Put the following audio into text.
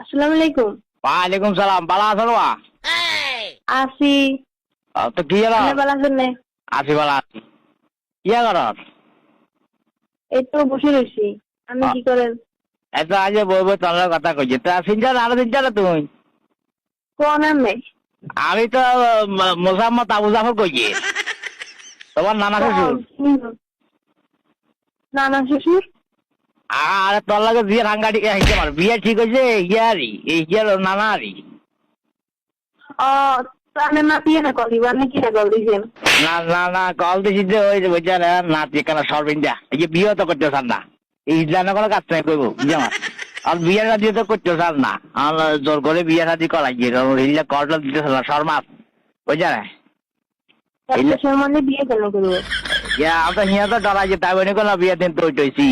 আসসালামু আলাইকুম। ওয়ালাইকুম সালাম। ভালো আছো বা? আছি। তো কি হলো? আপনি ভালো আছেন না? আছি ভালো আছি। কি করস? এই তো বসে রয়েছি। আপনি কি করেন? এত আজ বই বই তোর কথা কইছি। তা সিনজার আরো সিনজার তুই? কোন আম্মে? আমি তো মোসাম্মদ আবু জাফর কইছি। তোমার নানা শ্বশুর। নানা শ্বশুর? আরে তোর লাগে বিয়ে রাঙ্গাটি খাইতে পার। বিয়ে ঠিক হয়েছে ইয়ারি। এই ইয়ার নানা আরি। ও তাহলে না দিয়ে না কল দিবা নাকি না কল দিছেন? না না না কল দিছি যে ওই যে বুঝছেন নাতি কেন সরবিন্দা এই যে বিয়ে তো করতে চান না এই ইসলামের কোনো কাজ নাই করবো বুঝে আমার আর বিয়ে শাদি তো করতে চান না আমার জোর করে বিয়ে শাদি করাই গিয়ে হিল্লা কলটা দিতে চান না শর্মাস বুঝছে না মানে বিয়ে কেন করবো? আমরা হিয়া তো ডরাই যে তাই বলে কোনো বিয়ে দিন তো হইতেছি